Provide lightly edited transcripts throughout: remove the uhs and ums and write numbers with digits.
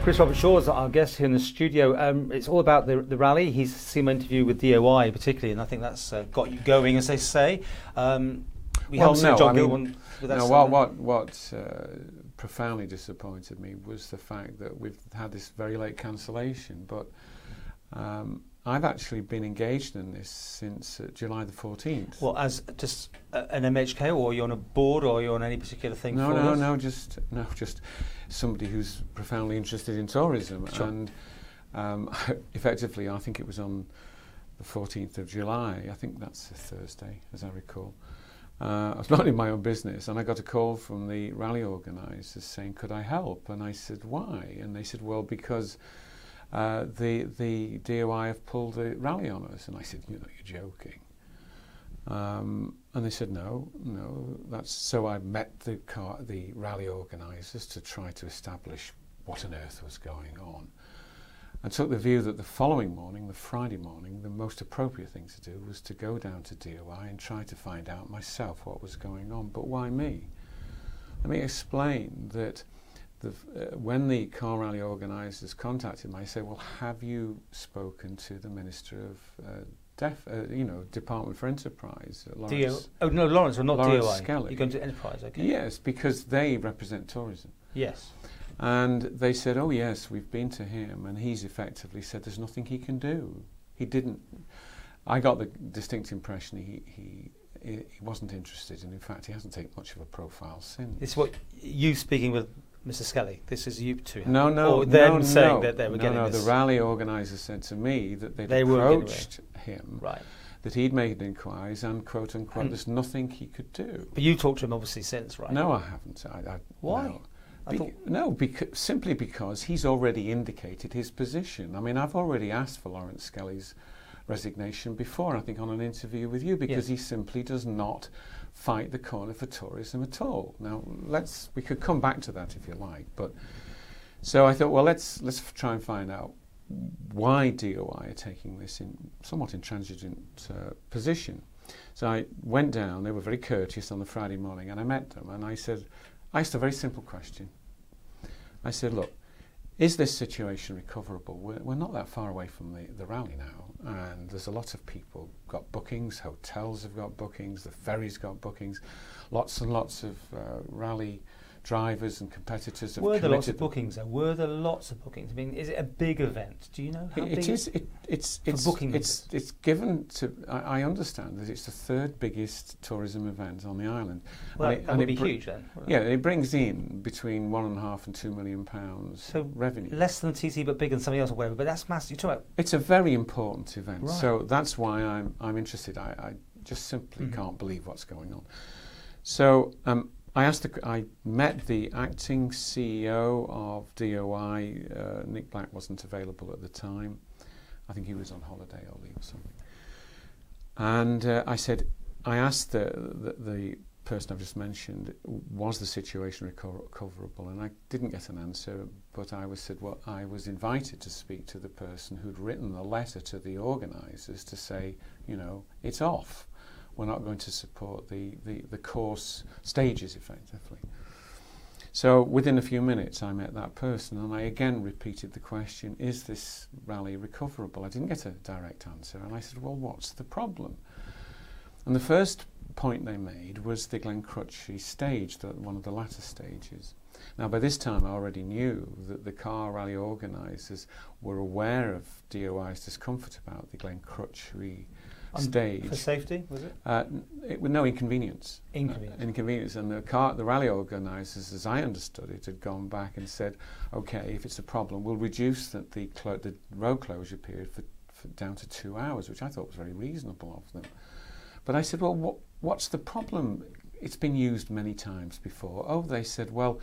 Chris Robertshaw is our guest here in the studio. It's all about the rally. He's seen my interview with DOI particularly, and I think that's got you going, as they say. What profoundly disappointed me was the fact that we've had this very late cancellation, but I've actually been engaged in this since July the 14th. Well, as just an MHK, or you're on a board, or you're on any particular thing? No, just somebody who's profoundly interested in tourism. Sure. And effectively, I think it was on the 14th of July, I think that's a Thursday, as I recall. I was not in my own business, and I got a call from the rally organisers saying, could I help? And I said, why? And they said, well, because the DOI have pulled the rally on us. And I said, you're joking. And they said, no, that's so. I met the rally organisers to try to establish what on earth was going on, and took the view that the following morning, the Friday morning, the most appropriate thing to do was to go down to DOI and try to find out myself what was going on. But why me? Let me explain that when the car rally organisers contacted me, I said, well, have you spoken to the Minister of Department for Enterprise, Lawrence? Lawrence, or not DOI. Skelly. You're going to Enterprise, okay? Yes, because they represent tourism. Yes. And they said, oh yes, we've been to him, and he's effectively said there's nothing he can do. He didn't. I got the distinct impression he wasn't interested, and in fact he hasn't taken much of a profile since. It's what you speaking with Mr. Skelly. This is you two. No. Or them saying that they were getting this. No, the rally organisers said to me that they'd approached him, right, that he'd made inquiries, and quote unquote, there's nothing he could do. But you talked to him obviously since, right? No, I haven't. Why? Simply because he's already indicated his position. I mean, I've already asked for Lawrence Skelly's resignation before, I think on an interview with you, because he simply does not fight the corner for tourism at all. Now, we could come back to that if you like, but so I thought, well, let's try and find out why DOI are taking this somewhat intransigent position. So I went down. They were very courteous on the Friday morning, and I met them, and I asked a very simple question. I said, look, is this situation recoverable? We're not that far away from the rally now, and there's a lot of people got bookings, hotels have got bookings, the ferry's got bookings, lots and lots of rally drivers and competitors have committed. Were there lots of bookings though? Were there lots of bookings? I mean, is it a big event? Do you know how big it is? It's given to, I understand that it's the third biggest tourism event on the island. Well, that would be huge then. Yeah, it brings in between £1.5 and £2 million revenue. Less than TT but bigger than something else or whatever, but that's massive. It's a very important event, right. So that's why I'm interested. I just simply can't believe what's going on. So I met the acting CEO of DOI. Nick Black wasn't available at the time. I think he was on holiday or leave or something. And I asked the person I've just mentioned, was the situation recoverable? And I didn't get an answer, but I was invited to speak to the person who'd written the letter to the organisers to say, it's off. We're not going to support the course stages effectively. So within a few minutes I met that person, and I again repeated the question, is this rally recoverable? I didn't get a direct answer, and I said, well, what's the problem? And the first point they made was the Glencrutchy stage, one of the latter stages. Now by this time I already knew that the car rally organisers were aware of DOI's discomfort about the Glencrutchy stage. For safety, was it? No, inconvenience. Inconvenience. And the rally organisers, as I understood it, had gone back and said, okay, if it's a problem, we'll reduce the road closure period for down to 2 hours, which I thought was very reasonable of them. But I said, well, what's the problem? It's been used many times before. Oh, they said, well,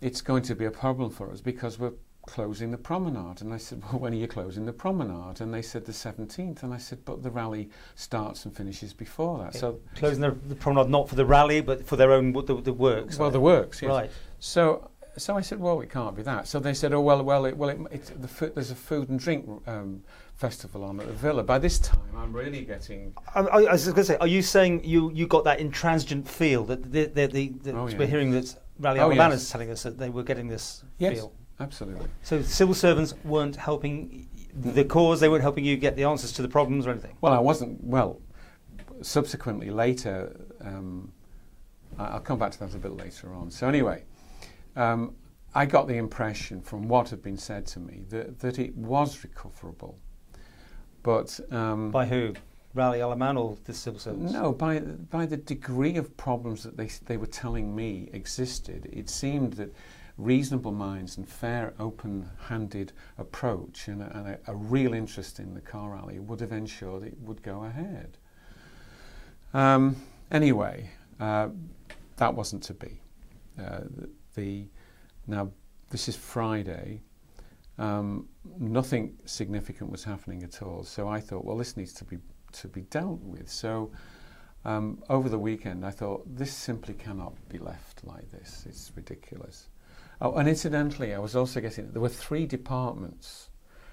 it's going to be a problem for us because we're closing the promenade. And I said, well, when are you closing the promenade? And they said the 17th. And I said, but the rally starts and finishes before that. Okay. So closing the promenade not for the rally, but for their own the works. Well, the works, yes. Right. So I said, well, it can't be that. So they said, there's a food and drink festival on at the Villa. By this time, I'm really getting. I was going to say, are you saying you got that intransigent feel that we're hearing that Rally Alabama's telling us that they were getting this feel? absolutely. So civil servants weren't helping the cause, they weren't helping you get the answers to the problems or anything? Well, I wasn't, subsequently later, I'll come back to that a bit later on. So anyway, I got the impression from what had been said to me that it was recoverable. But by who? Rally Alaman or the civil servants? No, by the degree of problems that they were telling me existed. It seemed that reasonable minds and fair, open-handed approach and a real interest in the car rally would have ensured it would go ahead. Anyway, that wasn't to be. Now, this is Friday. Nothing significant was happening at all. So I thought, well, this needs to be dealt with. So over the weekend, I thought, this simply cannot be left like this. It's ridiculous. Oh, and incidentally, I was also getting, there were 3 departments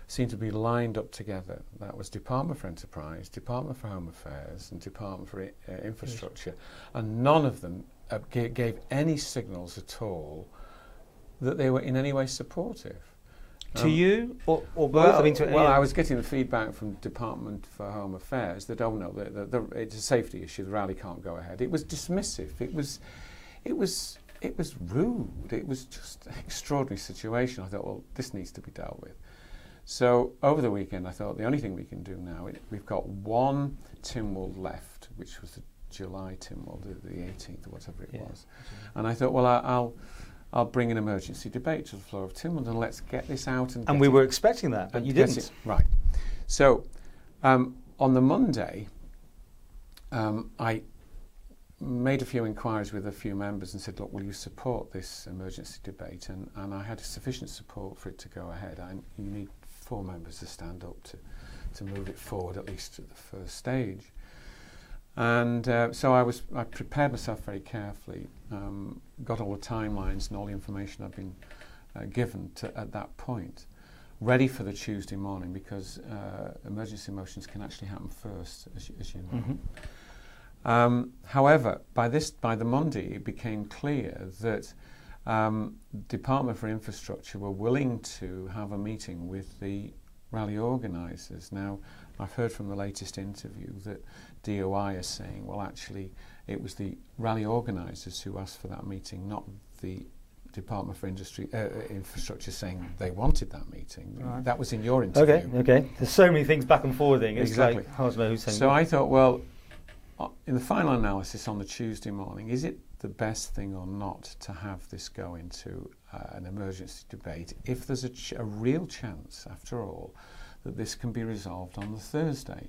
seemed to be lined up together. That was Department for Enterprise, Department for Home Affairs, and Department for Infrastructure. And none of them gave any signals at all that they were in any way supportive. To you or both? Well, I was getting the feedback from Department for Home Affairs that, oh no, it's a safety issue, the rally can't go ahead. It was dismissive. It was rude. It was just an extraordinary situation. I thought, well, this needs to be dealt with. So over the weekend, I thought the only thing we can do now, we've got one Tynwald left, which was the July Tynwald, the 18th or whatever it was. And I thought, well, I'll bring an emergency debate to the floor of Tynwald and let's get this out. And we were expecting that, but you didn't. Right. So on the Monday, I made a few inquiries with a few members and said, look, will you support this emergency debate? And I had sufficient support for it to go ahead. You need 4 members to stand up to move it forward, at least at the first stage. And so I prepared myself very carefully, got all the timelines and all the information I've been given at that point, ready for the Tuesday morning, because emergency motions can actually happen first, as you know. Mm-hmm. However, by the Monday, it became clear that Department for Infrastructure were willing to have a meeting with the rally organisers. Now, I've heard from the latest interview that DOI is saying, well, actually, it was the rally organisers who asked for that meeting, not the Department for Infrastructure saying they wanted that meeting. Right. That was in your interview. Okay. There's so many things back and forwarding. It's exactly. Like, hard to know who's saying so what. I thought, well, in the final analysis on the Tuesday morning, is it the best thing or not to have this go into an emergency debate if there's a real chance, after all, that this can be resolved on the Thursday?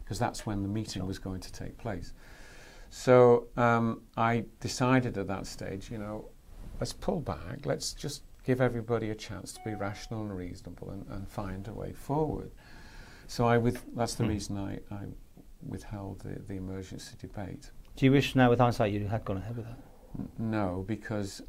Because that's when the meeting was going to take place. So I decided at that stage, let's pull back, let's just give everybody a chance to be rational and reasonable and find a way forward. So that's the reason I withheld the emergency debate. Do you wish now with hindsight you had gone ahead with that? No, because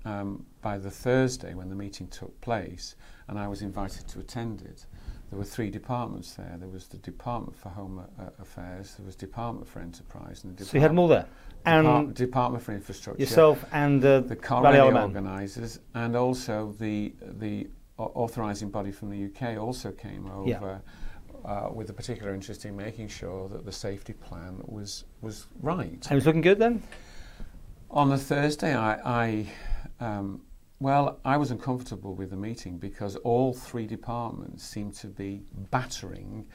by the Thursday when the meeting took place and I was invited to attend it, there were 3 departments there. There was the Department for Home Affairs, there was Department for Enterprise, and the so you had them all there? And Department for Infrastructure. Yourself and the car rally organisers, and also the authorising body from the UK also came over with a particular interest in making sure that the safety plan was right. And it was looking good then? On the Thursday, I was uncomfortable with the meeting because all 3 departments seemed to be battering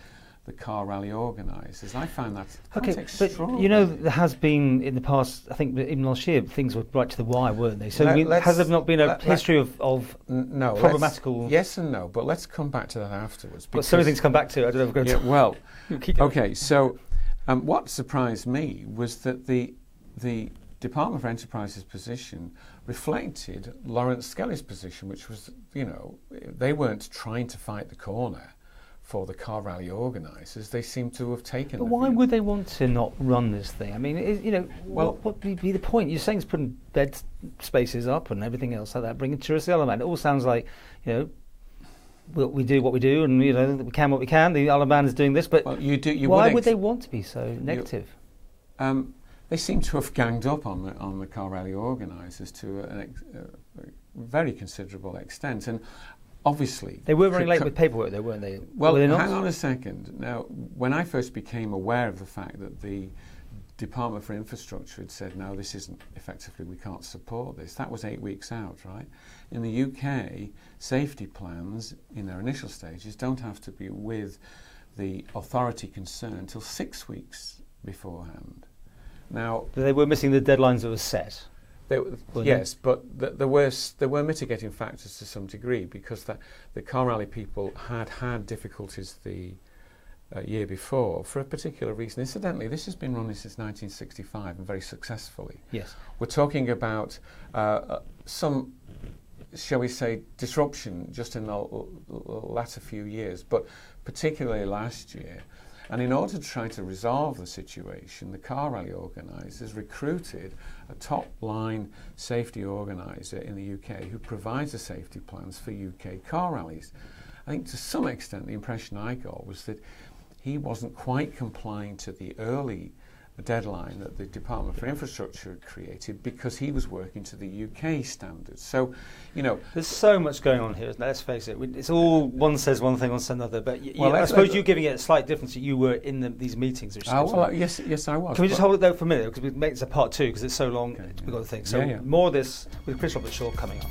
the car rally organisers. I found that quite extraordinary. But there has been in the past, I think even last year, things were right to the wire, weren't they? So has there not been a history of problematical... Yes and no, but let's come back to that afterwards. But so many things to come back to. I don't know if we're going to... Well, okay, so what surprised me was that the Department for Enterprise's position reflected Lawrence Skelly's position, which was, they weren't trying to fight the corner for the car rally organisers. They seem to have taken. But why would they want to not run this thing? I mean, what would be the point? You're saying it's putting bed spaces up and everything else like that, bringing tourist element. It all sounds like, we do what we do, and we can what we can. The Isle of Man is doing this, but why would they want to be so negative? They seem to have ganged up on the car rally organisers to a very considerable extent, and obviously... They were running late with paperwork though, weren't they? Well, were they not? hang on a second. Now, when I first became aware of the fact that the Department for Infrastructure had said, no, this isn't effectively, we can't support this, that was 8 weeks out, right? In the UK, safety plans in their initial stages don't have to be with the authority concerned until 6 weeks beforehand. Now, they were missing the deadlines that were set. Yes, but there were mitigating factors to some degree, because the car rally people had difficulties the year before for a particular reason. Incidentally, this has been running since 1965 and very successfully. Yes. We're talking about some, shall we say, disruption just in the latter few years, but particularly last year. And in order to try to resolve the situation, the car rally organisers recruited a top-line safety organiser in the UK who provides the safety plans for UK car rallies. I think to some extent the impression I got was that he wasn't quite complying to the early deadline that the Department for Infrastructure had created, because he was working to the UK standards. So, you know... There's so much going on here, isn't there? Let's face it. It's all, one says one thing, one says another, but I suppose you're giving it a slight difference that you were in these meetings. Yes, I was. Can we just hold it there for a minute, because we make this a part two, because it's so long, we've got to think. So more of this with Chris Robertshaw coming up.